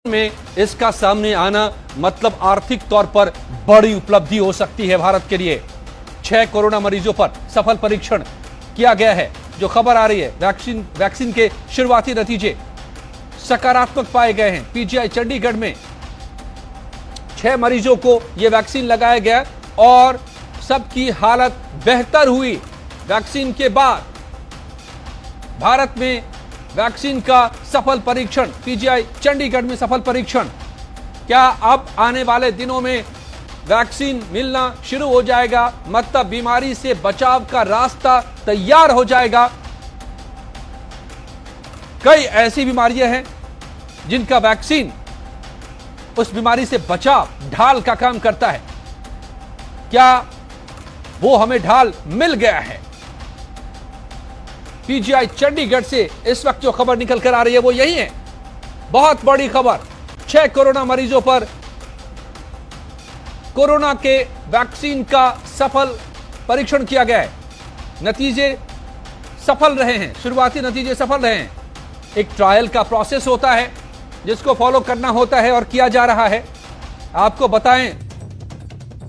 में इसका सामने आना मतलब आर्थिक तौर पर बड़ी उपलब्धि हो सकती है भारत के लिए। 6 कोरोना मरीजों पर सफल परीक्षण किया गया है। जो खबर आ रही है, वैक्सीन के शुरुआती नतीजे सकारात्मक पाए गए हैं। पीजीआई चंडीगढ़ में 6 मरीजों को यह वैक्सीन लगाया गया और सबकी हालत बेहतर हुई। वैक्सीन के बाद भारत में वैक्सीन का सफल परीक्षण, पीजीआई चंडीगढ़ में सफल परीक्षण। क्या अब आने वाले दिनों में वैक्सीन मिलना शुरू हो जाएगा, मतलब बीमारी से बचाव का रास्ता तैयार हो जाएगा। कई ऐसी बीमारियां हैं जिनका वैक्सीन उस बीमारी से बचाव, ढाल का काम करता है। क्या वो हमें ढाल मिल गया है? पीजीआई चंडीगढ़ से इस वक्त जो खबर निकल कर आ रही है वो यही है, बहुत बड़ी खबर। 6 कोरोना मरीजों पर कोरोना के वैक्सीन का सफल परीक्षण किया गया है। नतीजे सफल रहे हैं, शुरुआती नतीजे सफल रहे हैं। एक ट्रायल का प्रोसेस होता है जिसको फॉलो करना होता है और किया जा रहा है। आपको बताएं,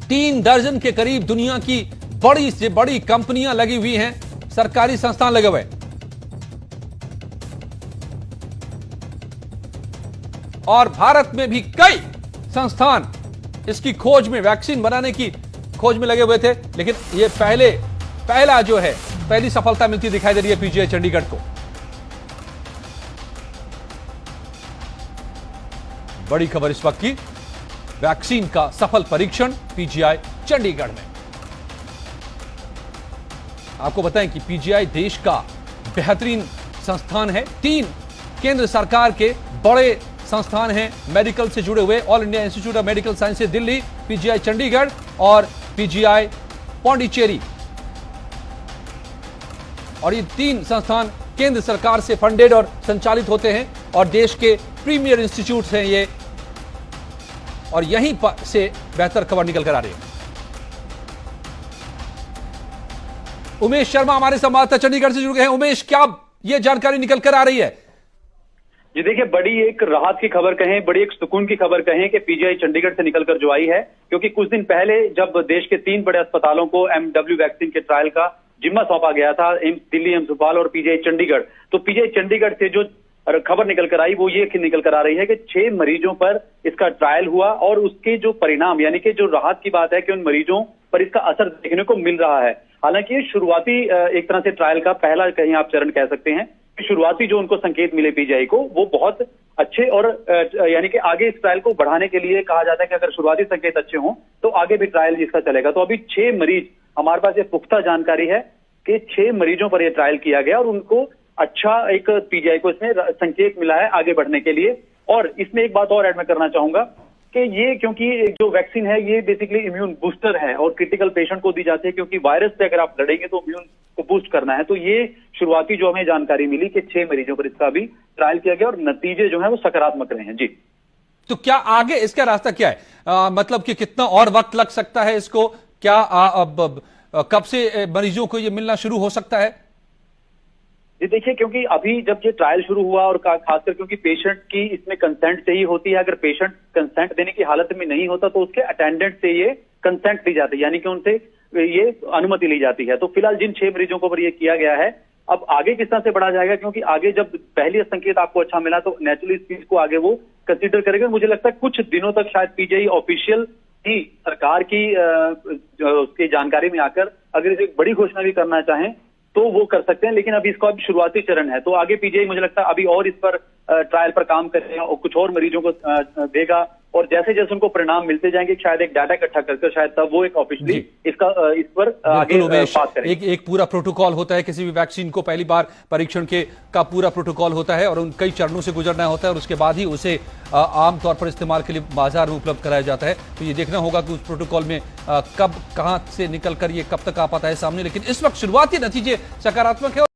3 दर्जन के करीब दुनिया की बड़ी से बड़ी कंपनियां लगी हुई हैं, सरकारी संस्थान लगे हुए, और भारत में भी कई संस्थान इसकी खोज में, वैक्सीन बनाने की खोज में लगे हुए थे। लेकिन ये पहली सफलता मिलती दिखाई दे रही है पीजीआई चंडीगढ़ को। बड़ी खबर इस वक्त की, वैक्सीन का सफल परीक्षण पीजीआई चंडीगढ़ में। आपको बताएं कि पीजीआई देश का बेहतरीन संस्थान है। 3 केंद्र सरकार के बड़े संस्थान हैं मेडिकल से जुड़े हुए, all India institute of medical sciences Delhi, PGI Chandigarh और पीजीआई पौंडीचेरी। और ये 3 संस्थान केंद्र सरकार से फंडेड और संचालित होते हैं और देश के प्रीमियर इंस्टीट्यूट हैं ये, और यहीं पर से बेहतर खबर निकल कर आ रही है। उमेश शर्मा हमारे संवाददाता चंडीगढ़ से जुड़ गए हैं। उमेश, क्या यह जानकारी निकल कर आ रही है? जी देखिए, बड़ी एक राहत की खबर कहें, बड़ी एक सुकून की खबर कहें कि पीजीआई चंडीगढ़ से निकलकर जो आई है, क्योंकि कुछ दिन पहले जब देश के 3 बड़े अस्पतालों को एमडब्ल्यू वैक्सीन के ट्रायल का जिम्मा सौंपा गया था, एम्स दिल्ली, एम्स भोपाल और पीजीआई चंडीगढ़, तो पीजीआई चंडीगढ़ से जो खबर निकल कर आई वो ये निकल कर आ रही है कि 6 मरीजों पर इसका ट्रायल हुआ और उसके जो परिणाम, यानी कि जो राहत की बात है कि उन मरीजों पर इसका असर देखने को मिल रहा है। हालांकि ये शुरुआती एक तरह से ट्रायल का पहला कहीं आप चरण कह सकते हैं। शुरुआती जो उनको संकेत मिले पीजीआई को वो बहुत अच्छे, और यानी कि आगे इस ट्रायल को बढ़ाने के लिए कहा जाता है कि अगर शुरुआती संकेत अच्छे हों तो आगे भी ट्रायल इसका चलेगा। तो अभी 6 मरीज, हमारे पास ये पुख्ता जानकारी है कि 6 मरीजों पर यह ट्रायल किया गया और उनको अच्छा एक पीजीआई को इसमें संकेत मिला है आगे बढ़ने के लिए। और इसमें एक बात और ऐड मैं करना चाहूंगा कि ये, क्योंकि जो वैक्सीन है ये बेसिकली इम्यून बूस्टर है और क्रिटिकल पेशेंट को दी जाती है, क्योंकि वायरस से अगर आप लड़ेंगे तो इम्यून को बूस्ट करना है। तो ये शुरुआती जो हमें जानकारी मिली कि 6 मरीजों पर इसका भी ट्रायल किया गया और नतीजे जो है वो सकारात्मक रहे हैं। जी, तो क्या आगे इसका रास्ता क्या है? मतलब कि कितना और वक्त लग सकता है इसको? क्या कब से मरीजों को ये मिलना शुरू हो सकता है? जी देखिए, क्योंकि अभी जब ये ट्रायल शुरू हुआ और खासकर क्योंकि पेशेंट की इसमें कंसेंट चाहिए होती है, अगर पेशेंट कंसेंट देने की हालत में नहीं होता तो उसके अटेंडेंट से ये कंसेंट ली जाती है, यानी कि उनसे ये अनुमति ली जाती है। तो फिलहाल जिन 6 मरीजों को पर ये किया गया है, अब आगे किस तरह से बढ़ा जाएगा, क्योंकि आगे जब पहली संकेत आपको अच्छा मिला तो नेचुरली इस चीज को आगे वो कंसिडर करेगा। मुझे लगता है कुछ दिनों तक शायद पीजीआई ऑफिशियल ही सरकार की उसकी जानकारी में आकर अगर इसे बड़ी घोषणा भी करना चाहें तो वो कर सकते हैं, लेकिन अभी इसका अभी शुरुआती चरण है। तो आगे पीजीआई मुझे लगता है अभी और इस पर ट्रायल पर काम करेगा और कुछ और मरीजों को देगा, और जैसे जैसे उनको परिणाम मिलते जाएंगे शायद एक डाटा इकट्ठा करके शायद तब वो एक ऑफिशियली इस पर आगे बात करेंगे। एक पूरा प्रोटोकॉल होता है किसी भी वैक्सीन को, पहली बार परीक्षण का पूरा प्रोटोकॉल होता है और उन कई चरणों से गुजरना होता है और उसके बाद ही उसे आमतौर पर इस्तेमाल के लिए बाजार में उपलब्ध कराया जाता है। तो ये देखना होगा कि उस प्रोटोकॉल में कब कहां से निकल कर ये कब तक आ पाता है सामने। लेकिन इस वक्त शुरुआती नतीजे सकारात्मक है।